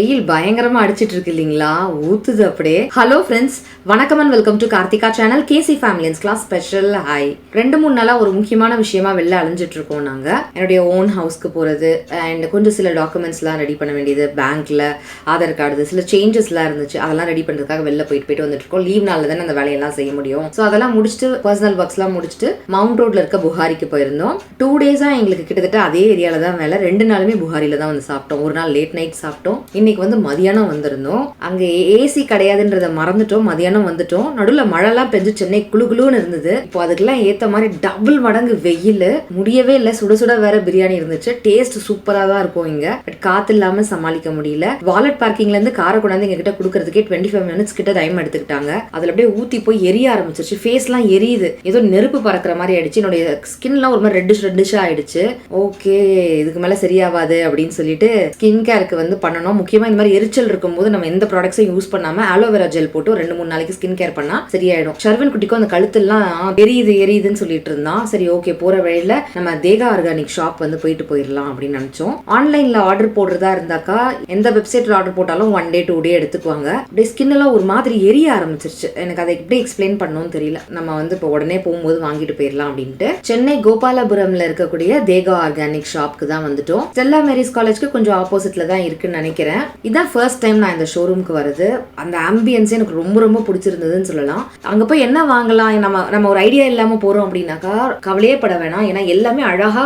வெயில் பயங்கரமா அடிச்சிட்டு இருக்கு இல்லீங்களா, ஊத்துது அப்படியே. ஹலோ ஃப்ரெண்ட்ஸ், வணக்கம் and welcome to Karthika channel. KC ஃபேமிலியன்ஸ் கிளாஸ் ஸ்பெஷல் ஹாய். 2-3 நாளா ஒரு முக்கியமான விஷயமா வெளில அலைஞ்சிட்டு இருக்கோம். நாங்க என்னுடைய ஓன் ஹவுஸ்க்கு போறது அண்ட் கொஞ்சம் சில டாக்குமெண்ட்ஸ்லாம் ரெடி பண்ண வேண்டியது, பேங்க்ல ஆதார் கார்டு சில சேஞ்சஸ்லாம் இருந்துச்சு, அதெல்லாம் ரெடி பண்றதுக்காக வெளில போயிட்டு வந்துட்டு இருக்கோம். லீவ் நாள்ல தானே அந்த வேலையெல்லாம் செய்ய முடியும். ஸோ அதெல்லாம் முடிச்சுட்டு பர்சனல் ஒர்க்ஸ்லாம் முடிச்சுட்டு மவுண்ட் ரோட்ல இருக்க புகாரிக்கு போயிருந்தோம். 2 டேஸா எங்களுக்கு கிட்டத்தட்ட அதே ஏரியால தான் வேலை. 2 நாளுமே புகாரில தான் வந்து சாப்பிட்டோம். ஒரு நாள் லேட் நைட் சாப்பிட்டோம். இன்னைக்கு வந்து மதியானம் வந்திருந்தோம். அங்க ஏசி கிடையாதுன்றத மறந்துட்டோம். மதியானம் வந்துட்டோம். நடுவில் மழைலாம் பெஞ்சு சென்னை குளுகுளுன்னு இருந்தது. இப்போ அதுக்கெல்லாம் ஏத்த மாதிரி டபுள் மடங்கு வெயில், முடியவே இல்லை. சுட சுட வேற பிரியாணி இருந்துச்சு. டேஸ்ட் சூப்பரா தான் இருக்கும் இங்க. பட் காத்து இல்லாம சமாளிக்க முடியல. வாலெட் பார்க்கிங்ல இருந்து காரை கொண்டாந்து எங்க கிட்ட கொடுக்கறதுக்கே 25 மினிட்ஸ் கிட்ட டைம் எடுத்துக்கிட்டாங்க. அதுல அப்படியே ஊத்தி போய் எரிய ஆரம்பிச்சிருச்சு. ஃபேஸ்லாம் எரியுது, ஏதோ நெருப்பு பறக்கிற மாதிரி ஆயிடுச்சு. என்னுடைய ஸ்கின்லாம் ஒரு மாதிரி ரெட்டிஷா ஆயிடுச்சு. ஓகே, இதுக்கு மேல சரியாவாது அப்படின்னு சொல்லிட்டு ஸ்கின் கேருக்கு வந்து பண்ணணும். முக்கியமா இந்த மாதிரி எரிச்சல் இருக்கும்போது நம்ம எந்த ப்ராடக்ட்ஸையும் யூஸ் பண்ணாம ஆலோவேரா ஜெல் போட்டு 2-3 நாளைக்கு ஸ்கின் கேர் பண்ணா சரியாயிடும். ஷர்வின் குட்டிக்கும் அந்த கழுத்தெல்லாம் எரியுதுன்னு சொல்லிட்டு இருந்தான். சரி ஓகே, போற வழியில நம்ம தேகா ஆர்கானிக் ஷாப் வந்து போயிடலாம் அப்படின்னு நினைச்சோம். ஆன்லைன்ல ஆர்டர் போடுறதா இருந்தாக்கா எந்த வெப்சைட்ல ஆர்டர் போட்டாலும் 1 டே 2 டே எடுத்துக்குவாங்க. அப்படியே ஸ்கின் எல்லாம் ஒரு மாதிரி எரிய ஆரம்பிச்சிருச்சு. எனக்கு அதை எப்படி எக்ஸ்பிளைன் பண்ணணும்னு தெரியல. நம்ம வந்து இப்போ உடனே போகும்போது வாங்கிட்டு போயிடலாம் அப்படின்ட்டு சென்னை கோபாலபுரம்ல இருக்கக்கூடிய தேகா ஆர்கானிக் ஷாப்க்கு தான் வந்துட்டோம். ஸ்டெல்லா மேரிஸ் காலேஜ்க்கு கொஞ்சம் ஆப்போசிட்ல தான் இருக்குன்னு நினைக்கிறேன். இதான் ஃபர்ஸ்ட் டைம் நான் இந்த ஷோரூம்க்கு வருது. அந்த ஆம்பியன்ஸே எனக்கு ரொம்ப ரொம்ப பிடிச்சிருந்ததுன்னு சொல்லலாம். அங்க போய் என்ன வாங்கலாம், நம்ம ஒரு ஐடியா இல்லாம போறோம் அப்படின்னாக்கா கவலையே பட வேணாம். ஏன்னா எல்லாமே அழகா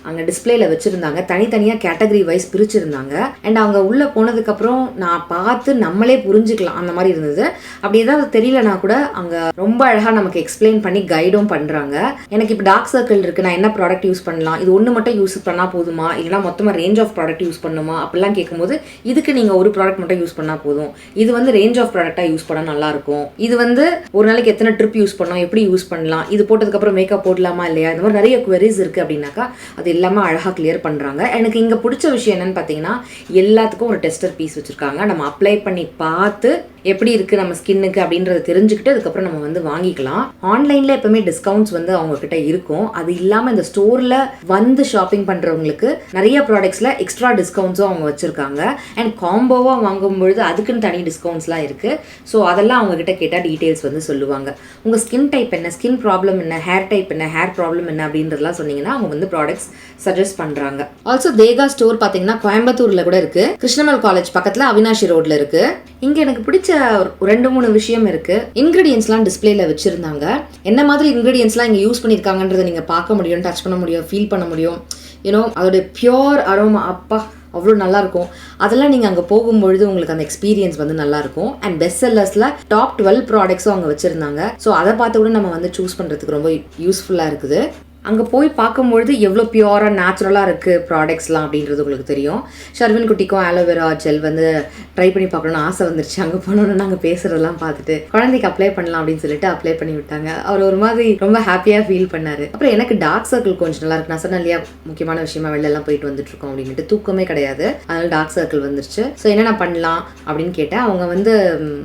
அங்கே டிஸ்பிளேல வச்சுருந்தாங்க. தனித்தனியாக கேட்டகரி வைஸ் பிரிச்சுருந்தாங்க. அண்ட் அவங்க உள்ளே போனதுக்கப்புறம் நான் பார்த்து நம்மளே புரிஞ்சுக்கலாம் அந்த மாதிரி இருந்தது. அப்படி ஏதாவது தெரியலனா கூட அங்கே ரொம்ப அழகாக நமக்கு எக்ஸ்பிளைன் பண்ணி கைடும் பண்ணுறாங்க. எனக்கு இப்போ டார்க் சர்க்கிள் இருக்குது, நான் என்ன ப்ராடக்ட் யூஸ் பண்ணலாம், இது ஒன்று மட்டும் யூஸ் பண்ணால் போதுமா, இல்லைனா மொத்தமாக ரேஞ்ச் ஆஃப் ப்ராடக்ட் யூஸ் பண்ணுமா அப்படிலாம் கேட்கும்போது இதுக்கு நீங்கள் ஒரு ப்ராடக்ட் மட்டும் யூஸ் பண்ணால் போதும், இது வந்து ரேஞ்ச் ஆஃப் ப்ராடக்டாக யூஸ் பண்ணால் நல்லாயிருக்கும், இது வந்து ஒரு நாளைக்கு எத்தனை ட்ரிப் யூஸ் பண்ணலாம், எப்படி யூஸ் பண்ணலாம், இது போட்டதுக்கப்புறம் மேக்கப் போடலாமா இல்லையா, இந்த மாதிரி நிறைய குவரிஸ் இருக்குது அப்படின்னாக்கா அது எல்லாமே அழகாக கிளியர் பண்ணுறாங்க. எனக்கு இங்கே பிடிச்ச விஷயம் என்னன்னு பார்த்தீங்கன்னா எல்லாத்துக்கும் ஒரு டெஸ்டர் பீஸ் வச்சுருக்காங்க. நம்ம அப்ளை பண்ணி பார்த்து எப்படி இருக்குது நம்ம ஸ்கின்னுக்கு அப்படின்றத தெரிஞ்சுக்கிட்டு அதுக்கப்புறம் நம்ம வந்து வாங்கிக்கலாம். ஆன்லைனில் எப்பவுமே டிஸ்கவுண்ட்ஸ் வந்து அவங்கக்கிட்ட இருக்கும். அது இல்லாமல் இந்த ஸ்டோரில் வந்து ஷாப்பிங் பண்ணுறவங்களுக்கு நிறைய ப்ராடக்ட்ஸில் எக்ஸ்ட்ரா டிஸ்கவுண்ட்ஸும் அவங்க வச்சுருக்காங்க. அண்ட் காம்போவாக வாங்கும்பொழுது அதுக்குன்னு தனி டிஸ்கவுண்ட்ஸ்லாம் இருக்குது. ஸோ அதெல்லாம் அவங்கக்கிட்ட கேட்டால் டீட்டெயில்ஸ் வந்து சொல்லுவாங்க. உங்கள் ஸ்கின் டைப் என்ன, ஸ்கின் ப்ராப்ளம் என்ன, ஹேர் டைப் என்ன, ஹேர் ப்ராப்ளம் என்ன அப்படின்றதெல்லாம் சொன்னீங்கன்னா அவங்க வந்து ப்ராடக்ட்ஸ் சஜஸ்ட் பண்றாங்க. ஆல்சோ தேகா ஸ்டோர் பாத்தீங்கன்னா கோயம்புத்தூர்ல கூட இருக்கு. கிருஷ்ணமல் காலேஜ் பக்கத்துல அவினாஷி ரோட்ல இருக்கு. இங்க எனக்கு பிடிச்ச 2-3 விஷயம் இருக்கு. இன்கிரீடியன்ஸ்லாம் டிஸ்பிளேல வச்சிருந்தாங்க. என்ன மாதிரி இன்கிரீடியன்ஸ்லாம் இங்க யூஸ் பண்ணிருக்காங்கன்றதை நீங்க பார்க்க முடியும், டச் பண்ண முடியும், ஃபீல் பண்ண முடியும். அதோட பியோர் அரோமா அப்பா அவ்வளோ நல்லாயிருக்கும். அதெல்லாம் நீங்கள் அங்கே போகும்பொழுது உங்களுக்கு அந்த எக்ஸ்பீரியன்ஸ் வந்து நல்லாயிருக்கும். அண்ட் பெஸ்ட் செல்லர்ஸில் டாப் 12 ப்ராடக்ட்ஸும் அங்கே வச்சுருந்தாங்க. ஸோ அதை பார்த்து கூட நம்ம வந்து சூஸ் பண்ணுறதுக்கு ரொம்ப யூஸ்ஃபுல்லாக இருக்குது. அங்கே போய் பார்க்கும்பொழுது எவ்வளோ பியூராக நேச்சுரலாக இருக்குது ப்ராடக்ட்ஸ்லாம் அப்படின்றது உங்களுக்கு தெரியும். ஷர்வின் குட்டிக்கும் ஆலோவேரா ஜெல் வந்து ட்ரை பண்ணி பார்க்கணுன்னு ஆசை வந்துருச்சு. அங்கே போனோன்னு நாங்கள் பேசுகிறதெல்லாம் பார்த்துட்டு குழந்தைக்கு அப்ளை பண்ணலாம் அப்படின்னு சொல்லிட்டு அப்ளை பண்ணி விட்டாங்க. அவர் ஒரு மாதிரி ரொம்ப ஹாப்பியாக ஃபீல் பண்ணார். அப்புறம் எனக்கு டார்க் சர்க்கிள் கொஞ்சம் நல்லா இருக்கு. நான் சொன்னேன் இல்லையா, முக்கியமான விஷயமா வெளிலலாம் போயிட்டு வந்துட்டு இருக்கோம் அப்படின்ட்டு, தூக்கமே கிடையாது, அதனால டார்க் சர்க்கிள் வந்துருச்சு. ஸோ என்னென்ன பண்ணலாம் அப்படின்னு கேட்டேன். அவங்க வந்து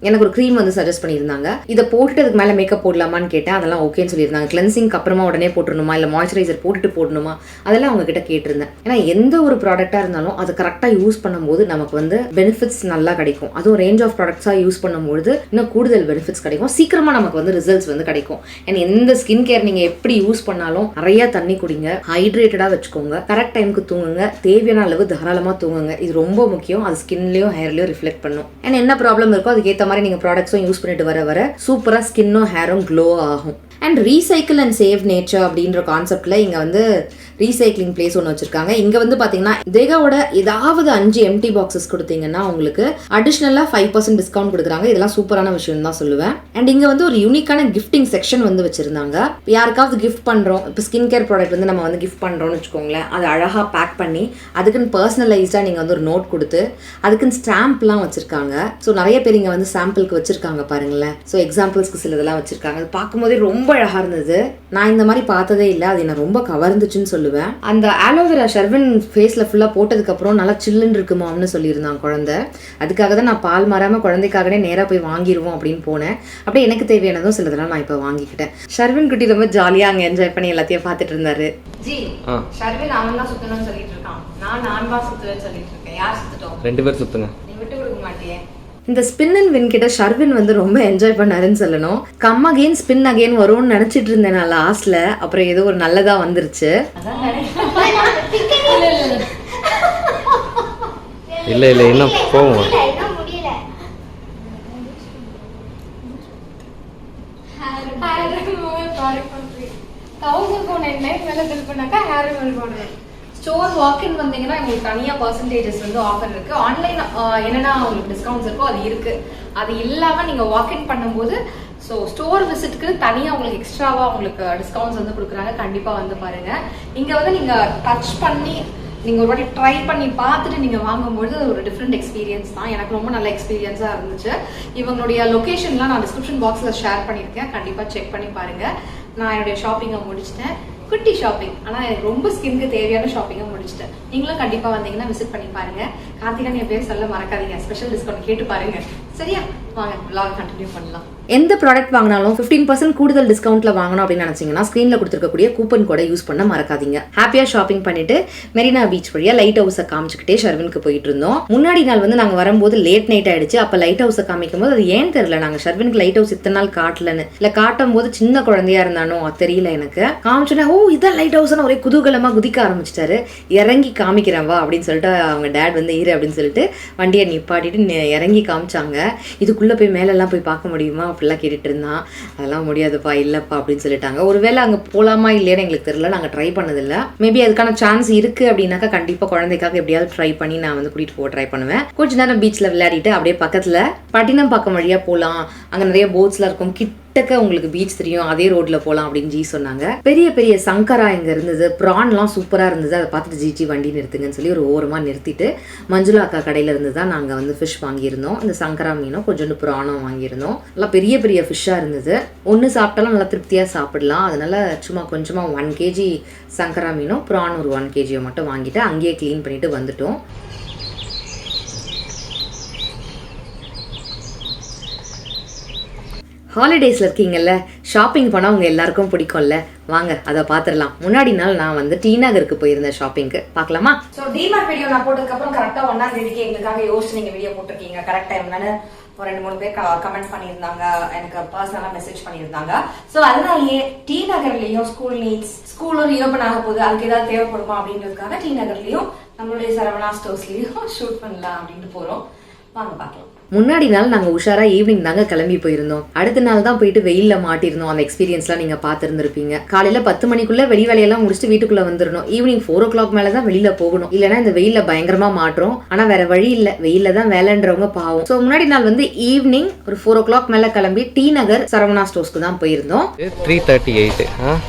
எனக்கு ஒரு க்ரீம் வந்து சஜஸ்ட் பண்ணியிருந்தாங்க. இதை போட்டுட்டு அதுக்கு மேலே மேக்கப் போடலாமான்னு கேட்டேன். அதெல்லாம் ஓகேன்னு சொல்லியிருந்தாங்க. கிளென்சிங்க்கு அப்புறமா உடனே போட்டுருணுமா இல்லை மாய்ஸ்சரைசர் போட்டுட்டு போடணுமா அதெல்லாம் அவங்க கிட்ட கேட்டிருந்தேன். ஏன்னா எந்த ஒரு ப்ராடக்டா இருந்தாலும் அதை கரெக்டாக யூஸ் பண்ணும்போது நமக்கு வந்து பெனிஃபிட்ஸ் நல்லா கிடைக்கும். அதுவும் ரேஞ்ச் ஆஃப் ப்ராடக்ட்ஸாக யூஸ் பண்ணும்போது இன்னும் கூடுதல் பெனிஃபிட்ஸ் கிடைக்கும். சீக்கிரமா நமக்கு வந்து ரிசல்ட்ஸ் வந்து கிடைக்கும். ஏன்னா எந்த ஸ்கின் கேர் நீங்க எப்படி யூஸ் பண்ணாலும் நிறைய தண்ணி குடிங்க, ஹைட்ரேட்டடா வச்சுக்கோங்க, கரெக்ட் டைமுக்கு தூங்குங்க, தேவையான அளவு தாராளமா தூங்குங்க. இது ரொம்ப முக்கியம். அது ஸ்கின்லயும் ஹேர்லயும் ரிஃப்ளெக்ட் பண்ணும். ஏன்னா என்ன ப்ராப்ளம் இருக்கோ அதுக்கேற்ற மாதிரி நீங்க ப்ராடக்ட்ஸும் யூஸ் பண்ணிட்டு வர சூப்பரா ஸ்கின்னும் ஹேரும் க்ளோ ஆகும். And recycle and save nature அப்படின்ற கான்செப்ட்ல இங்க வந்து ரீசைக்ளிங் பிளேஸ் ஒன்று வச்சிருக்காங்க. இங்க வந்து பாத்தீங்கன்னா தேகாவோட ஏதாவது 5 எம்டி பாக்ஸஸ் கொடுத்தீங்கன்னா உங்களுக்கு அடிஷ்னலா 5% டிஸ்கவுண்ட் கொடுக்குறாங்க. இதெல்லாம் சூப்பரான விஷயம் தான் சொல்லுவேன். அண்ட் இங்க வந்து ஒரு யூனிக்கான கிஃப்டிங் செக்ஷன் வந்து வச்சிருந்தாங்க. யாருக்காவது கிஃப்ட் பண்றோம், இப்போ ஸ்கின் கேர் ப்ராடக்ட் வந்து நம்ம வந்து கிஃப்ட் பண்றோம்னு வச்சுக்கோங்களேன், அதை அழகா பேக் பண்ணி அதுக்குன்னு பர்சனலைஸ்டா நீங்க வந்து ஒரு நோட் கொடுத்து அதுக்குன்னு ஸ்டாம்ப்லாம் வச்சிருக்காங்க. ஸோ நிறைய பேர் இங்க வந்து சாம்பிளுக்கு வச்சிருக்காங்க பாருங்களேன். ஸோ எக்ஸாம்பிள்ஸ்க்கு சில இதெல்லாம் வச்சிருக்காங்க. அது பார்க்கும்போதே ரொம்ப அழகா இருந்தது. நான் இந்த மாதிரி பார்த்ததே இல்லை. அது என்ன ரொம்ப கவர்ந்துச்சுன்னு சொல்லுவேன். அந்த ஆலோவேரா ஷர்வின் ஃபேஸ்ல ஃபுல்லா போட்டதுக்கு அப்புறம் நல்லா சில்லுன்னு இருக்குமான்னு சொல்லியிருந்தாங்க குழந்தை. அதுக்காக தான் நான் பால் மாறாம குழந்தைக்காகவே நேரா போய் வாங்கிடுவோம் அப்படின்னு போனேன். அப்படியே எனக்கு தேவையானதும் சிலதெல்லாம் நான் இப்போ வாங்கிக்கிட்டேன். ஷர்வின் குட்டி ரொம்ப ஜாலியா அங்கே என்ஜாய் பண்ணி எல்லாத்தையும் பார்த்துட்டு இருந்தாரு. ஜி ஷர்வின் அவன் தான் சுத்தணும்னு சொல்லிட்டு இருக்கான். நான் தான் சுத்துவேன்னு சொல்லிட்டு இருக்கேன். யார் சுத்தட்டும்? 2 பேர் சுத்துங்க. நீ விட்டு மாட்டியே. இந்த ஸ்பின் அண்ட் வின் கிட்ட ஷர்வின் வந்து ரொம்ப என்ஜாய் பண்ணாருன்னு சொல்லணும். கம் அகெயின் ஸ்பின் அகெயின் வரும்னு நினைச்சிட்டு இருந்தேன் நான் லாஸ்ட்ல. அப்புறம் ஏதோ ஒரு நல்லதா வந்துருச்சு. இல்ல இல்ல இன்னும் போவோம். ஸ்டோர் வாக்கின் வந்தீங்கன்னா உங்களுக்கு தனியா பர்சன்டேஜஸ் வந்து ஆஃபர் இருக்கு. ஆன்லைன் என்னன்னா உங்களுக்கு டிஸ்கவுண்ட்ஸ் இருக்கோ அது இருக்கு. அது இல்லாம நீங்க வாக்கின் பண்ணும்போது ஸோ ஸ்டோர் விசிட்க்கு தனியா உங்களுக்கு எக்ஸ்ட்ராவா உங்களுக்கு டிஸ்கவுண்ட்ஸ் வந்து கொடுக்குறாங்க. கண்டிப்பா வந்து பாருங்க. இங்க வந்து நீங்க டச் பண்ணி நீங்க ஒரு வாட்டி ட்ரை பண்ணி பார்த்துட்டு நீங்க வாங்கும்போது ஒரு டிஃப்ரெண்ட் எக்ஸ்பீரியன்ஸ் தான். எனக்கு ரொம்ப நல்ல எக்ஸ்பீரியன்ஸா இருந்துச்சு. இவங்களுடைய லொகேஷன்லாம் நான் டிஸ்கிரிப்ஷன் பாக்ஸ்ல ஷேர் பண்ணியிருக்கேன். கண்டிப்பா செக் பண்ணி பாருங்க. நான் என்னுடைய ஷாப்பிங்கை முடிச்சிட்டேன். குட்டி ஷாப்பிங், ஆனால் எனக்கு ரொம்ப ஸ்கின்க்கு தேவையான ஷாப்பிங்கை முடிச்சிட்டேன். நீங்களும் கண்டிப்பாக வந்தீங்கன்னா விசிட் பண்ணி பாருங்க. கார்த்திகா என் பேர் சொல்ல மறக்காதீங்க. ஸ்பெஷல் டிஸ்கவுண்ட் கேட்டு பாருங்க. சரியா? வாங்க vlog கண்டினியூ பண்ணலாம். எந்த ப்ராடக்ட் வாங்கினாலும் 15% கூடுதல் டிஸ்கவுண்ட்ல வாங்கணும் அப்படின்னு நினைச்சீங்கன்னா ஸ்கிரீன்ல கொடுத்துருக்கக்கூடிய கூப்பன் கோடை யூஸ் பண்ண மறக்காதீங்க. ஹாப்பியா ஷாப்பிங் பண்ணிட்டு மெரினா பீச் வழியா லைட் ஹவுஸை காமிச்சுக்கிட்டே ஷர்வினுக்கு போயிட்டு இருந்தோம். முன்னாடி நாள் வந்து நாங்க வரும்போது லேட் நைட் ஆயிடுச்சு. அப்ப லைட் ஹவுஸை காமிக்கும் போது அது ஏன் தெரியல, நாங்க ஷர்வினுக்கு லைட் ஹவுஸ் இத்தனை நாள் காட்டலன்னு இல்ல காட்டும் போது சின்ன குழந்தையா இருந்தானோ தெரியல எனக்கு. காமிச்சோன்னா ஓ இதான் லைட் ஹவுஸ்னு ஒரே குதூகலமா குதிக்க ஆரம்பிச்சிட்டாரு. இறங்கி காமிக்கிறேன் வா அப்படின்னு சொல்லிட்டு அவங்க டேட் வந்து இரு அப்படின்னு சொல்லிட்டு வண்டியை நிப்பாட்டிட்டு இறங்கி காமிச்சாங்க. இதுக்குள்ள போய் மேலெல்லாம் போய் பார்க்க முடியுமா அப்படிலாம் கேட்டுட்டு இருந்தான். அதெல்லாம் முடியாதுப்பா இல்லப்பா அப்படின்னு சொல்லிட்டாங்க. ஒருவேளை அங்க போலாமா இல்லையான்னு எங்களுக்கு தெரியல, நாங்க ட்ரை பண்ணதில்லை. மேபி அதுக்கான சான்ஸ் இருக்கு அப்படின்னாக்கா கண்டிப்பா குழந்தைக்காக எப்படியாவது ட்ரை பண்ணி நான் வந்து கூட்டிட்டு போக ட்ரை பண்ணுவேன். கொஞ்ச நேரம் பீச்ல விளையாடிட்டு அப்படியே பக்கத்துல பட்டினம்பாக்கம் வழியா போலாம், அங்க நிறைய போட்ஸ்லாம் இருக்கும், கிட்டக்க உங்களுக்கு பீச் தெரியும், அதே ரோட்ல போலாம் அப்படின்னு ஜி சொன்னாங்க. பெரிய பெரிய சங்கரா இங்க இருந்தது, ப்ரான்லாம் சூப்பரா இருந்தது. அதை பார்த்துட்டு ஜிஜி வண்டி நிறுத்துங்கன்னு சொல்லி ஒரு ஓரமா நிறுத்திட்டு மஞ்சுளா அக்கா கடையில இருந்து தான் நாங்க வந்து ஃபிஷ் வாங்கியிருந்தோம். இந்த சங்கரா மீனும் கொஞ்சோண்டு ப்ரானும் வாங்கியிருந்தோம். நல்லா பெரிய பெரிய ஃபிஷ்ஷா இருந்தது. ஒன்று சாப்பிட்டாலும் நல்லா திருப்தியா சாப்பிடலாம். அதனால சும்மா கொஞ்சமா 1 kg சங்கரா மீனும் ப்ரான் ஒரு 1 kg மட்டும் வாங்கிட்டு அங்கேயே கிளீன் பண்ணிட்டு வந்துட்டோம். ஹாலிடேஸில் இருக்கீங்கல்ல, ஷாப்பிங் போனால் உங்கள் எல்லாருக்கும் பிடிக்கும்ல, வாங்க அதை பார்த்துடலாம். முன்னாடி நாள் நான் வந்து டி நகருக்கு போயிருந்தேன் ஷாப்பிங்க்கு. பார்க்கலாமா? ஸோ டிமார்ட் வீடியோ நான் போட்டதுக்கப்புறம் கரெக்டாக 1ஆம் தேதிக்கு எங்களுக்காக யோசிச்சு நீங்கள் வீடியோ போட்டிருக்கீங்க. கரெக்ட் டைம் தானே ஒரு 2-3 பேர் கமெண்ட் பண்ணியிருந்தாங்க, எனக்கு பர்சனலாக மெசேஜ் பண்ணியிருந்தாங்க. ஸோ அதனாலேயே டி நகர்லையும் ஸ்கூல் நீட்ஸ், ஸ்கூலும் ரீஓப்பன் ஆக போகுது, அதுக்கு ஏதாவது தேவைப்படுமா அப்படின்றதுக்காக டி நகர்லையும் நம்மளுடைய சரவணா ஸ்டோர்ஸ்லையும் ஷூட் பண்ணலாம் அப்படின்ட்டு போகிறோம். வாங்க பார்க்கலாம். முன்னாடி நாள் நாங்கள் உஷாரா ஈவினிங் தாங்க கிளம்பி போயிருந்தோம். அடுத்த நாள் தான் போயிட்டு வெயில்ல மாட்டிருந்தோம். அந்த எக்ஸ்பீரியன்ஸ்லாம் நீங்க பார்த்துருந்துருப்பீங்க. காலையில 10 மணிக்குள்ள வெளி வேலையெல்லாம் முடிச்சுட்டு வீட்டுக்குள்ள வந்துடணும். ஈவினிங் 4 o'clock மேல தான் வெளியில போகணும். இல்லைன்னா இந்த வெயில்ல பயங்கரமா மாற்றோம். ஆனா வேற வழி இல்லை, வெயில்ல தான் வேலைன்றவங்க பாவம். ஸோ முன்னாடி நாள் வந்து ஈவினிங் ஒரு 4 o'clock மேல கிளம்பி டி நகர் சரவணா ஸ்டோர்ஸ்க்கு தான் போயிருந்தோம். 338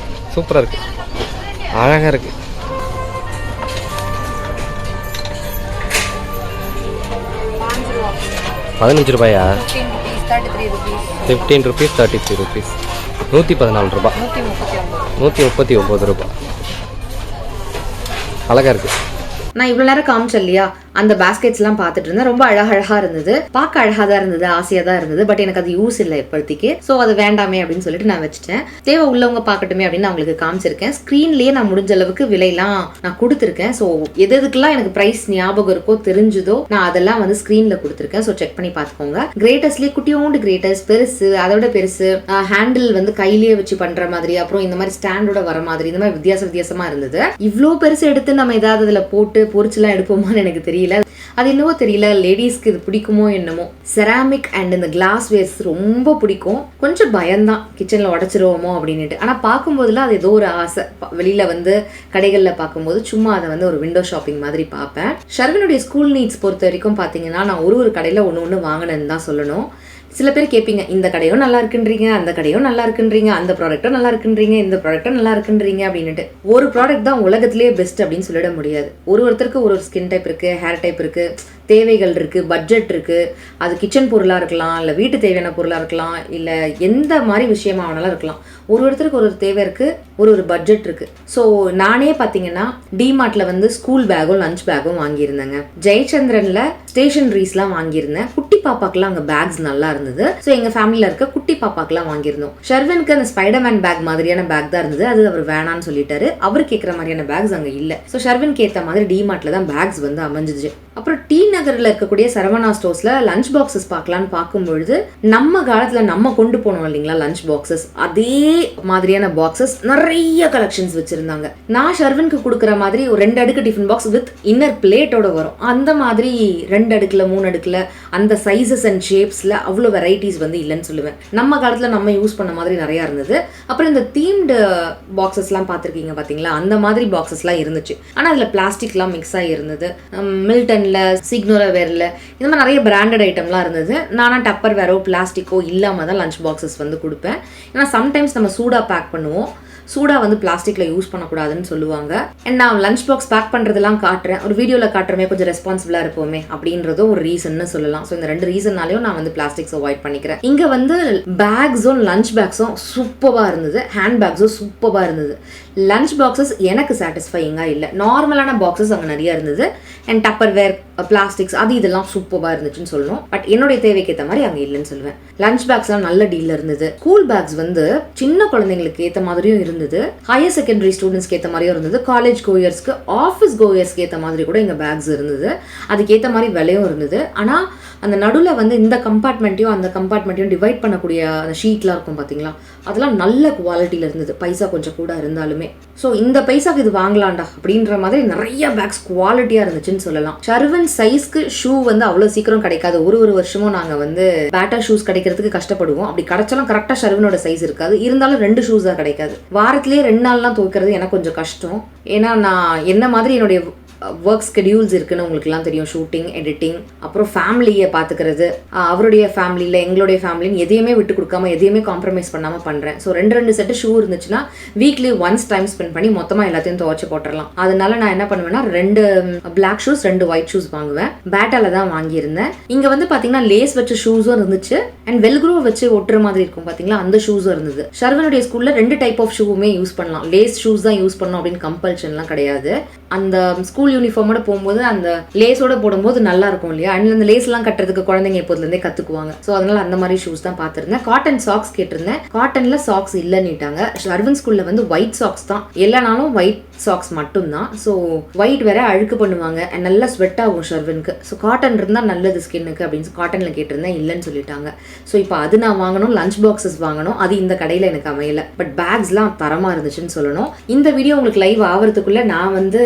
சூப்பரா இருக்கு, அழகா இருக்கு. ₹15 15 rupees 33 rupees ₹114 ₹139. அழகா இருக்கு. நான் இவ்வளோ நேரம் காமிச்சேன் இல்லையா, அந்த பேஸ்கெட்ஸ்லாம் பார்த்துட்டு இருந்தேன். ரொம்ப அழகழகா இருந்தது, பார்க்க அழகாக தான் இருந்தது, ஆசையாக தான் இருந்தது. பட் எனக்கு அது யூஸ் இல்லை இப்போதைக்கு. ஸோ அது வேண்டாமே அப்படின்னு சொல்லிட்டு நான் வச்சுட்டேன். தேவை உள்ளவங்க பார்க்கட்டுமே அப்படின்னு நான் உங்களுக்கு காமிச்சிருக்கேன். ஸ்க்ரீன்லேயே நான் முடிஞ்ச அளவுக்கு விலையெல்லாம் நான் கொடுத்துருக்கேன். ஸோ எதுக்கெல்லாம் எனக்கு ப்ரைஸ் ஞாபகம் இருக்கோ தெரிஞ்சுதோ நான் அதெல்லாம் வந்து ஸ்க்ரீனில் கொடுத்துருக்கேன். ஸோ செக் பண்ணி பார்த்துக்கோங்க. கிரேட்டர்ஸ்லேயே குட்டியோண்டு கிரேட்டர்ஸ், பெருசு, அதோட பெருசு, ஹேண்டில் வந்து கையிலேயே வச்சு பண்ணுற மாதிரி, அப்புறம் இந்த மாதிரி ஸ்டாண்டோட வர மாதிரி, இந்த மாதிரி வித்தியாசமா இருந்தது. இவ்வளோ பெருசு எடுத்து நம்ம ஏதாவது அதில் போட்டு பொரிச்சுலாம் எடுப்போமான்னு எனக்கு தெரியல. அது என்னவோ தெரியல, லேடிஸ்க்கு இது பிடிக்குமோ என்னமோ. செராமிக் அண்ட் இந்த கிளாஸ் வேர்ஸ் ரொம்ப பிடிக்கும். கொஞ்சம் பயம்தான் கிச்சன்ல உடச்சிருவோமோ அப்படின்ட்டு. ஆனா பார்க்கும்போதுலாம் அது ஏதோ ஒரு ஆசை. வெளியில வந்து கடைகள்ல பார்க்கும்போது சும்மா அதை வந்து ஒரு விண்டோ ஷாப்பிங் மாதிரி பார்ப்பேன். ஷர்வினுடைய ஸ்கூல் நீட்ஸ் பொறுத்த வரைக்கும் பாத்தீங்கன்னா நான் ஒரு கடையில ஒன்று வாங்கினேன்னு தான் சொல்லணும். சில பேர் கேட்பீங்க, இந்த கடையும் நல்லா இருக்குன்றீங்க, அந்த கடையும் நல்லா இருக்குன்றீங்க, அந்த ப்ராடக்ட்டும் நல்லா இருக்குன்றீங்க, இந்த ப்ராடக்ட்டும் நல்லா இருக்குன்றீங்க அப்படின்ட்டு. ஒரு ப்ராடக்ட் தான் உலகத்திலேயே பெஸ்ட் அப்படின்னு சொல்லிட முடியாது. ஒருத்தருக்கு ஒரு ஸ்கின் டைப் இருக்கு, ஹேர் டைப் இருக்கு, தேவைகள் இருக்கு, பட்ஜெட் இருக்கு. அது கிச்சன் பொருளா இருக்கலாம், இல்லை வீட்டு தேவையான பொருளா இருக்கலாம், இல்லை எந்த மாதிரி விஷயமா வேணாலும் இருக்கலாம். ஒருத்தருக்கு ஒரு தேவை இருக்கு, ஒரு பட்ஜெட் இருக்கு. ஸோ நானே பார்த்தீங்கன்னா டிமார்ட்ல வந்து ஸ்கூல் பேக்கும் லஞ்ச் பேக்கும் வாங்கியிருந்தேங்க. ஜெயச்சந்திரன்ல ஸ்டேஷனரிஸ்லாம் வாங்கியிருந்தேன். குட்டி பாப்பாக்கெல்லாம் அங்கே பேக்ஸ் நல்லா இருந்தது. ஸோ எங்கள் ஃபேமிலியில் இருக்க குட்டி பாப்பாக்கெல்லாம் வாங்கியிருந்தோம். ஷர்வனுக்கு அந்த ஸ்பைடர்மேன் பேக் மாதிரியான பேக் தான் இருந்தது. அது அவர் வேணான்னு சொல்லிட்டாரு. அவர் கேட்குற மாதிரியான பேக்ஸ் அங்கே இல்லை. ஸோ ஷர்வனுக்கு ஏற்ற மாதிரி டிமார்ட்ல தான் பேக்ஸ் வந்து அமைஞ்சிச்சு. அப்புறம் டி நகரில் இருக்கக்கூடிய சரவணா ஸ்டோர்ஸ்ல லஞ்ச் பாக்ஸஸ் பார்க்கலான்னு பார்க்கும்பொழுது நம்ம காலத்தில் நம்ம கொண்டு போனோம் இல்லைங்களா லஞ்ச் பாக்ஸஸ், அதே மாதிரியான பாக்ஸஸ் நிறைய கலெக்ஷன்ஸ் வச்சிருந்தாங்க. நான் ஷர்வனுக்கு கொடுக்குற மாதிரி ஒரு 2 அடுக்கு டிஃபன் பாக்ஸ் வித் இன்னர் பிளேட்டோட வரும். அந்த மாதிரி 2 அடுக்குல 3 அடுக்குல அந்த சைஸஸ் அண்ட் ஷேப்ஸ்ல அவ்வளோ வெரைட்டிஸ் வந்து இல்லைன்னு சொல்லுவேன். நம்ம காலத்தில் நம்ம யூஸ் பண்ண மாதிரி நிறையா இருந்தது. அப்புறம் இந்த தீம்டு பாக்ஸஸ்லாம் பார்த்துருக்கீங்க பார்த்தீங்களா, அந்த மாதிரி பாக்ஸஸ்லாம் இருந்துச்சு. ஆனால் அதில் பிளாஸ்டிக்லாம் மிக்ஸ் ஆகி இருந்தது. மில்டன்ல, சிக்னோரா வேர்ல இந்த மாதிரி நிறைய பிராண்டட் ஐட்டம்லாம் இருந்தது. நானும் டப்பர் வேரோ பிளாஸ்டிக்கோ இல்லாமல் தான் லஞ்ச் பாக்ஸஸ் வந்து கொடுப்பேன். ஏன்னா சம்டைம்ஸ் நம்ம சூடாக பேக் பண்ணுவோம். சூடா வந்து பிளாஸ்டிக்ல யூஸ் பண்ணக்கூடாதுன்னு சொல்லுவாங்க. நான் லஞ்ச் பாக்ஸ் பேக் பண்றதெல்லாம் காட்டுறேன், ஒரு வீடியோவில் காட்டுறமே, கொஞ்சம் ரெஸ்பான்சிபிளா இருப்போமே அப்படின்றதும் ஒரு ரீசன்னு சொல்லலாம். ஸோ இந்த 2 ரீசன்னாலையும் நான் வந்து பிளாஸ்டிக்ஸ் அவாய்ட் பண்ணிக்கிறேன். இங்க வந்து பேக்ஸும் லஞ்ச் பேக்ஸும் சூப்பராக இருந்தது, ஹேண்ட் பேக்ஸும் சூப்பராக இருந்தது. லஞ்ச் பாக்ஸஸ் எனக்கு சாட்டிஸ்ஃபையிங்கா இல்லை. நார்மலான பாக்ஸஸ் அங்கே நிறைய இருந்தது. அண்ட் டப்பர் வேர், பிளாஸ்டிக்ஸ் அது இதெல்லாம் சூப்பராக இருந்துச்சுன்னு சொல்லணும். பட் என்னுடைய தேவைக்கு ஏற்ற மாதிரி அங்கே இல்லைன்னு சொல்லுவேன். லஞ்ச் பேக்ஸ்லாம் நல்ல டீல் இருந்தது. ஸ்கூல் பேக்ஸ் வந்து சின்ன குழந்தைங்களுக்கு ஏற்ற மாதிரியும் இருந்தது, ஹையர் செகண்டரி ஸ்டூடெண்ட்ஸ்க்கு ஏற்ற மாதிரியும் இருந்தது, காலேஜ் கோயர்ஸ்க்கு, ஆஃபீஸ் கோயர்ஸ்க்கு ஏற்ற மாதிரி கூட இங்கே பேக்ஸ் இருந்தது. அதுக்கு ஏற்ற மாதிரி விலையும் இருந்தது. ஆனால் அந்த நடுவில் வந்து இந்த கம்பார்ட்மெண்ட்டையும் அந்த கம்பார்ட்மெண்ட்டையும் டிவைட் பண்ணக்கூடிய அந்த ஷீட்லாம் இருக்கும் பார்த்தீங்களா, அதெல்லாம் நல்ல குவாலிட்டியில் இருந்தது. பைசா கொஞ்சம் கூட இருந்தாலுமே. ஸோ இந்த பைசாக்கு இது வாங்கலாம்டா அப்படின்ற மாதிரி நிறைய பேக்ஸ் குவாலிட்டியாக இருந்துச்சுன்னு சொல்லலாம். ஷர்வன் சைஸ்க்கு ஷூ வந்து அவ்வளோ சீக்கிரம் கிடைக்காது. ஒரு வருஷமும் நாங்கள் வந்து பேட்டா ஷூஸ் கிடைக்கிறதுக்கு கஷ்டப்படுவோம். அப்படி கிடைச்சாலும் கரெக்டாக ஷர்வனோட சைஸ் இருக்காது. இருந்தாலும் 2 ஷூஸ் தான் கிடைக்காது. வாரத்திலேயே 2 நாள்லாம் துவைக்கிறது எனக்கு கொஞ்சம் கஷ்டம். ஏன்னா நான் என்ன மாதிரி என்னுடைய ஒர்க் ஸ்கெடியூல்ஸ் இருக்குன்னு உங்களுக்குலாம் தெரியும். ஷூட்டிங், எடிட்டிங், அப்புறம் ஃபேமிலியை பார்த்துக்கிறது, அவருடைய ஃபேமிலியில் எங்களுடைய ஃபேமிலின்னு எதையுமே விட்டு கொடுக்காம எதையுமே காம்ப்ரமைஸ் பண்ணாமல் பண்ணுறேன். ஸோ 2 செட்டு ஷூ இருந்துச்சுன்னா வீக்லி ஒன்ஸ் டைம் ஸ்பெண்ட் பண்ணி மொத்தமாக எல்லாத்தையும் துவைச்சு போட்டுடலாம். அதனால நான் என்ன பண்ணுவேன்னா 2 பிளாக் ஷூஸ் 2 ஒயிட் ஷூஸ் வாங்குவேன். பேட்டால தான் வாங்கியிருந்தேன். இங்கே வந்து பார்த்தீங்கன்னா லேஸ் வச்ச ஷூஸும் இருந்துச்சு அண்ட் வெல்க்ரோ வச்சு ஒட்டுற மாதிரி இருக்கும் பார்த்தீங்களா, அந்த ஷூஸும் இருந்தது. ஷர்வனுடைய ஸ்கூலில் 2 டைப் ஆஃப் ஷூவுமே யூஸ் பண்ணலாம். லேஸ் ஷூஸ் தான் யூஸ் பண்ணணும் அப்படின்னு கம்பல்ஷன்லாம் கிடையாது. அந்த ஸ்கூல் யூனிஃபார்மோட போகும்போது அந்த லேஸோட போடும்போது நல்லா இருக்கும் இல்லையா, அண்ட் அந்த லேஸ்லாம் கட்டுறதுக்கு குழந்தைங்க எப்போதுலேருந்தே கற்றுக்குவாங்க. ஸோ அதனால அந்த மாதிரி ஷூஸ் தான் பார்த்துருந்தேன். காட்டன் சாக்ஸ் கேட்டிருந்தேன். காட்டன்ல சாக்ஸ் இல்லைன்னுட்டாங்க. ஷர்வன் ஸ்கூல்ல வந்து ஒயிட் சாக்ஸ் தான், எல்லானாலும் ஒயிட் சாக்ஸ் மட்டும்தான். ஸோ ஒயிட் வேற அழுக்கு பண்ணுவாங்க அண்ட் நல்லா ஸ்வெட் ஆகும் ஷர்வனுக்கு. ஸோ காட்டன் இருந்தால் நல்லது ஸ்கின்னுக்கு அப்படின்னு காட்டன்ல கேட்டிருந்தேன். இல்லைன்னு சொல்லிட்டாங்க. ஸோ இப்போ அது நான் வாங்கணும், லஞ்ச் பாக்ஸஸ் வாங்கணும். அது இந்த கடையில் எனக்கு அமையல. பட் பேக்ஸ்லாம் தரமாக இருந்துச்சுன்னு சொல்லணும். இந்த வீடியோ உங்களுக்கு லைவ் ஆகிறதுக்குள்ள நான் வந்து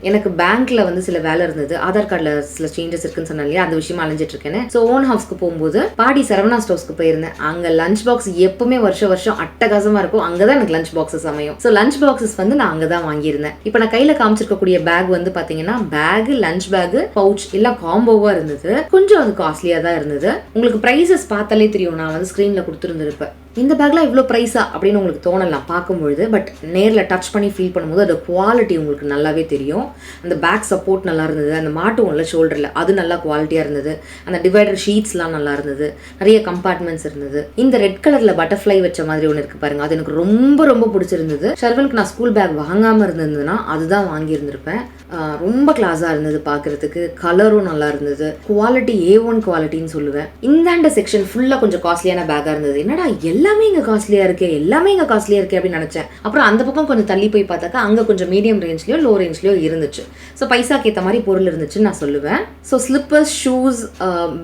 எனக்கு பேங்க்ல வந்து சில வேலை இருந்தது. ஆதார் கார்டில் சில சேஞ்சஸ் இருக்குன்னு சொன்னேன் இல்லையா, அந்த விஷயமா அலைஞ்சிட்டு இருக்கேன். ஸோ ஓன் ஹவுஸ்க்கு போகும்போது பாடி சரவணா ஸ்டோர்ஸ்க்கு போயிருந்தேன். அங்கே லஞ்ச் பாக்ஸ் எப்பவுமே வருஷம் அட்டகாசமா இருக்கும். அங்கே தான் எனக்கு லஞ்ச் பாக்ஸஸ் அமையும். ஸோ லஞ்ச் பாக்ஸஸ் வந்து நான் அங்கே தான் வாங்கியிருந்தேன். இப்போ நான் கையில் காமிச்சிருக்கக்கூடிய பேக் வந்து பார்த்தீங்கன்னா பேக், லஞ்ச் பேக், பவுச் எல்லாம் காம்போவா இருந்தது. கொஞ்சம் அது காஸ்ட்லியாக தான் இருந்தது. உங்களுக்கு ப்ரைஸஸ் பார்த்தாலே தெரியும், நான் வந்து ஸ்க்ரீனில் கொடுத்துருந்துருப்பேன். இந்த பேக்லாம் இவ்வளோ ப்ரைஸா அப்படின்னு உங்களுக்கு தோணலாம் பார்க்கும்பொழுது. பட் நேரில் டச் பண்ணி ஃபீல் பண்ணும்போது அதோட குவாலிட்டி உங்களுக்கு நல்லாவே தெரியும். அந்த பேக் சப்போர்ட் நல்லா இருந்தது. அந்த மாட்டுவோம்ல ஷோல்டரில், அது நல்லா குவாலிட்டியாக இருந்தது. அந்த டிவைடர் ஷீட்ஸ்லாம் நல்லா இருந்தது. நிறைய கம்பார்ட்மெண்ட்ஸ் இருந்தது. இந்த ரெட் கலரில் பட்டர்ஃப்ளை வச்ச மாதிரி ஒன்று இருக்குது பாருங்க, அது எனக்கு ரொம்ப பிடிச்சிருந்தது. ஷர்வனுக்கு நான் ஸ்கூல் பேக் வாங்காமல் இருந்ததுன்னா அதுதான் வாங்கியிருந்திருப்பேன். ரொம்ப கிளாஸாக இருந்தது பார்க்குறதுக்கு. கலரும் நல்லா இருந்தது. குவாலிட்டி A1 குவாலிட்டின்னு சொல்லுவேன். இந்தாண்ட செக்ஷன் ஃபுல்லாக கொஞ்சம் காஸ்ட்லியான பேக்காக இருந்தது. என்னடா எல்லாமே இங்கே காஸ்ட்லியாக இருக்கே அப்படின்னு நினச்சேன். அப்புறம் அந்த பக்கம் கொஞ்சம் தள்ளி போய் பார்த்தாக்கா அங்கே கொஞ்சம் மீடியம் ரேஞ்ச்லையோ லோ ரேஞ்ச்லையோ இருந்துச்சு. ஸோ பைசாக்கு ஏற்ற மாதிரி பொருள் இருந்துச்சுன்னு நான் சொல்லுவேன். So slippers, shoes,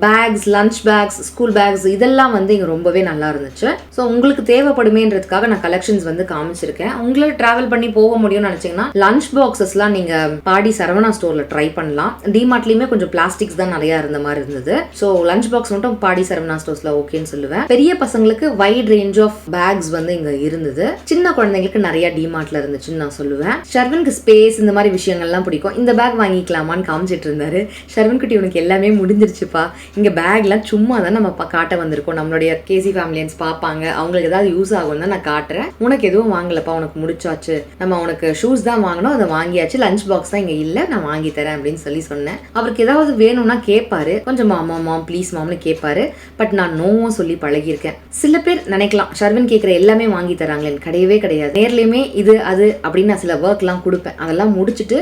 bags, lunch bags, school bags இதெல்லாம் வந்து இங்கே ரொம்பவே நல்லா இருந்துச்சு. ஸோ உங்களுக்கு தேவைப்படுமேன்றதுக்காக நான் கலெக்ஷன்ஸ் வந்து காமிச்சிருக்கேன். உங்களுக்கு ட்ராவல் பண்ணி போக முடியும்னு நினச்சிங்கன்னா லஞ்ச் பாக்ஸஸ்லாம் நீங்கள் பாடி சரவணா ஸ்டோர்ல ட்ரை பண்ணலாம். டிமார்ட்லயுமே கொஞ்சம் பிளாஸ்டிக்ஸ் தான் நிறைய இருந்த மாதிரி இருந்தது. ஸோ லஞ்ச் பாக்ஸ் மட்டும் பாடி சரவணா ஸ்டோர்ஸ்ல ஓகேன்னு சொல்லுவேன். பெரிய பசங்களுக்கு வைட் ரேஞ்ச் ஆஃப் பேக்ஸ் வந்து இங்க இருந்தது. சின்ன குழந்தைங்களுக்கு நிறைய டிமார்ட்ல இருந்துச்சுன்னு நான் சொல்லுவேன். ஷர்வனுக்கு ஸ்பேஸ் இந்த மாதிரி விஷயங்கள்லாம் பிடிக்கும். இந்த பேக் வாங்கிக்கலாமான்னு காமிச்சிட்டு இருந்தாரு. ஷர்வன் குட்டி உனக்கு எல்லாமே முடிஞ்சிருச்சுப்பா, இங்க பேக்லாம் சும்மா தான் நம்ம காட்ட வந்திருக்கோம், நம்மளுடைய கேசி ஃபேமிலியன்ஸ் பார்ப்பாங்க, அவங்களுக்கு ஏதாவது யூஸ் ஆகும் தான் நான் காட்டுறேன், உனக்கு எதுவும் வாங்கலப்பா, உனக்கு முடிச்சாச்சு, நம்ம உனக்கு ஷூஸ் தான் வாங்கணும், அதை வாங்கியாச்சு, லஞ்ச் பாக்ஸ் தான் இங்க இல்ல, நான் வாங்கி தரேன் அப்படின்னு சொன்னேன். அவருக்கு ஏதாவது வேணும்னா கேட்பாரு, கொஞ்சம் மாம் ப்ளீஸ் மாம்னு கேட்பாரு. பட் நான் நோவும் சொல்லி பழகியிருக்கேன். சில பேர் நினைக்கலாம் ஷர்வின் கேட்குற எல்லாமே வாங்கி தராங்களேன்னு. கிடையவே கிடையாது. நேர்லையுமே இது அது அப்படின்னு நான் சில ஒர்க்லாம் கொடுப்பேன். அதெல்லாம் முடிச்சுட்டு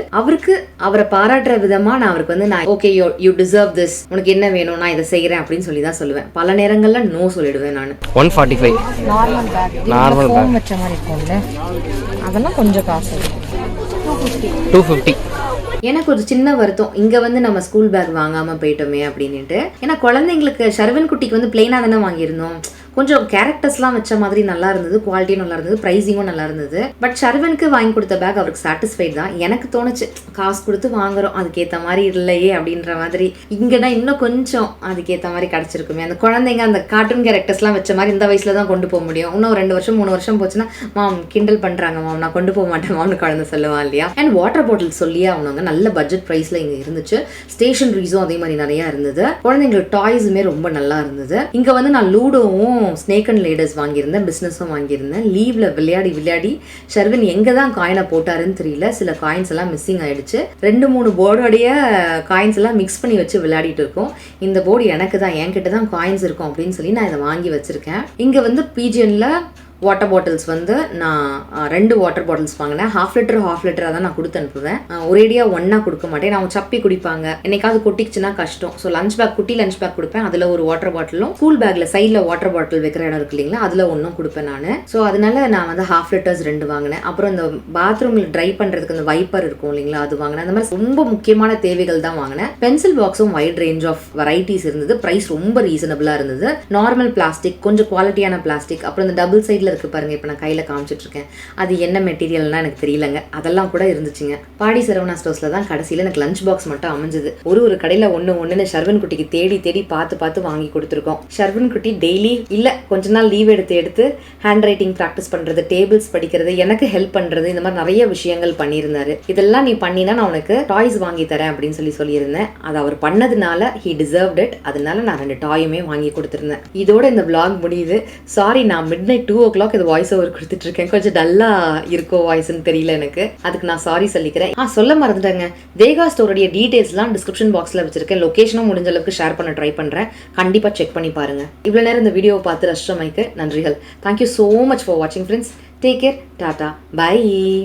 அவரை பாராட்டுற விதமா நான் அவருக்கு வந்து நான் ஓகே யூ டிசர்வ் திஸ், உனக்கு என்ன வேணும் நான் இதை செய்யறேன் அப்படின்னு சொல்லி தான் சொல்லுவேன். பல நேரங்கள்ல நோ சொல்லிடுவேன் நான். 145. நார்மல் பேக் வச்ச மாதிரி இருக்கும்ல, அதெல்லாம் கொஞ்சம் காசு. 250. எனக்கு ஒரு சின்ன வருத்தம், இங்க வந்து நம்ம ஸ்கூல் பேக் வாங்காம போயிட்டோமே அப்படின்ட்டு. ஏன்னா குழந்தைங்களுக்கு ஷர்வின் குட்டிக்கு வந்து பிளெயினா தானே வாங்கியிருந்தோம். கொஞ்சம் கேரக்டர்ஸ்லாம் வச்ச மாதிரி நல்லா இருந்தது, குவாலிட்டியும் நல்லா இருந்தது, ப்ரைஸிங்கும் நல்லா இருந்தது. பட் ஷர்வனுக்கு வாங்கி கொடுத்த பேக் அவருக்கு சாட்டிஸ்ஃபைட் தான். எனக்கு தோணுச்சு காசு கொடுத்து வாங்குறோம் அதுக்கேற்ற மாதிரி இல்லையே அப்படின்ற மாதிரி. இங்கன்னா இன்னும் கொஞ்சம் அதுக்கேற்ற மாதிரி கிடச்சிருக்குமே. அந்த குழந்தைங்க அந்த கார்ட்டூன் கேரக்டர்ஸ்லாம் வச்ச மாதிரி இந்த வயசுல தான் கொண்டு போக முடியும். இன்னும் 2 வருஷம் 3 வருஷம் போச்சுன்னா மாம் கிண்டல் பண்றாங்க மாம், நான் கொண்டு போக மாட்டேன் மாம்னு குழந்தை சொல்லுவான் இல்லையா. அண்ட் வாட்டர் பாட்டில் சொல்லியே அவனுங்க நல்ல பட்ஜெட் ப்ரைஸ்ல இங்க இருந்துச்சு. ஸ்டேஷனரிஸும் அதே மாதிரி நிறைய இருந்தது. குழந்தைங்களுக்கு டாய்ஸுமே ரொம்ப நல்லா இருந்தது. இங்க வந்து நான் லூடோவும் ஸ்னேக் அண்ட் லேடர்ஸ் வாங்கியிருந்தேன், பிஸ்னஸும் வாங்கியிருந்தேன். லீவ்ல விளையாடி ஷர்வின் எங்க தான் காயினை போட்டாருன்னு தெரியல. சில காயின்ஸ் எல்லாம் மிஸ்ஸிங் ஆயிடுச்சு. 2-3 போர்டோடைய காயின்ஸ் எல்லாம் மிக்ஸ் பண்ணி வச்சு விளையாடிட்டு இருக்கோம். இந்த போர்டு எனக்கு தான், என்கிட்ட தான் காயின்ஸ் இருக்கும் அப்படின்னு சொல்லி நான் இதை வாங்கி வச்சிருக்கேன். இங்க வந்து பிஜிஎன்ல வாட்டர் பாட்டில்ஸ் வந்து நான் 2 வாட்டர் பாட்டில்ஸ் வாங்கினேன். 1/2 லிட்டராக தான் நான் கொடுத்து அனுப்புவேன். ஒரேடியாக ஒன்றா கொடுக்க மாட்டேன். நான் சப்பி குடிப்பாங்க, என்னைக்காவது கொட்டிச்சுன்னா கஷ்டம். ஸோ லஞ்ச் பேக், குட்டி லஞ்ச் பேக் கொடுப்பேன். அதில் ஒரு வாட்டர் பாட்டிலும், ஸ்கூல் பேக்கில் சைடில் வாட்டர் பாட்டில் வைக்கிற இடம் இருக்கு இல்லைங்களா, அதில் ஒன்றும் கொடுப்பேன் நான். ஸோ அதனால நான் வந்து 1/2 லிட்டர்ஸ் 2 வாங்கினேன். அப்புறம் இந்த பாத்ரூமில் ட்ரை பண்ணுறதுக்கு அந்த வைப்பர் இருக்கும் இல்லைங்களா, அது வாங்கினேன். அந்த மாதிரி ரொம்ப முக்கியமான தேவைகள் தான் வாங்கினேன். பென்சில் பாக்ஸும் வைட் ரேஞ்ச் ஆஃப் வெரைட்டிஸ் இருந்தது. ப்ரைஸ் ரொம்ப ரீசனபிளாக இருந்தது. நார்மல் பிளாஸ்டிக், கொஞ்சம் குவாலிட்டியான பிளாஸ்டிக், அப்புறம் இந்த டபுள் சைடில் இருக்கு பாருங்க, இப்போ நான் கையில் காமிச்சிட்டு இருக்கேன். அது என்ன மெட்டீரியல்னா எனக்கு தெரியலங்க, அதெல்லாம் கூட இருந்துச்சுங்க. பாடி சரவணா ஸ்டோர்ஸ்ல தான் கடைசியில் எனக்கு லஞ்ச் பாக்ஸ் மட்டும் அமைஞ்சது. ஒரு கடையில் ஒன்று ஷர்வின் குட்டிக்கு தேடி பார்த்து வாங்கி கொடுத்துருக்கோம். ஷர்வின் குட்டி டெய்லி இல்லை கொஞ்ச நாள் லீவ் எடுத்து ஹேண்ட் ரைட்டிங் ப்ராக்டிஸ் பண்ணுறது, டேபிள்ஸ் படிக்கிறது, எனக்கு ஹெல்ப் பண்ணுறது, இந்த மாதிரி நிறைய விஷயங்கள் பண்ணியிருந்தாரு. இதெல்லாம் நீ பண்ணினா நான் உனக்கு டாய்ஸ் வாங்கி தரேன் அப்படின்னு சொல்லியிருந்தேன். அது அவர் பண்ணதுனால ஹி டிசர்வ்ட் இட். அதனால நான் 2 டாயுமே வாங்கி கொடுத்துருந்தேன். இதோட இந்த vlog முடியுது. சாரி, நான் midnight 2 o'clock இது வாய்ஸ் ஓவர் கொடுத்துட்டு இருக்கேன். கொஞ்சம் டல்லா இருக்கோ வாய்ஸ்ன்னு தெரியல எனக்கு, அதுக்கு நான் சாரி சொல்லிக்கிறேன். சொல்ல மறந்துட்டேங்க, தேகா ஸ்டோருடைய டீடைல்ஸ்லாம் டிஸ்கிரிப்ஷன் பாக்ஸ்ல வச்சிருக்கேன். லொகேஷனும் முடிஞ்ச அளவுக்கு ஷேர் பண்ண ட்ரை பண்றேன். கண்டிப்பா செக் பண்ணி பாருங்க. இவ்வளவு நேரம் இந்த வீடியோவை பார்த்து ரசிச்சமைக்கு நன்றிகள். Thank you so much for watching friends. Take care. Tata. Bye.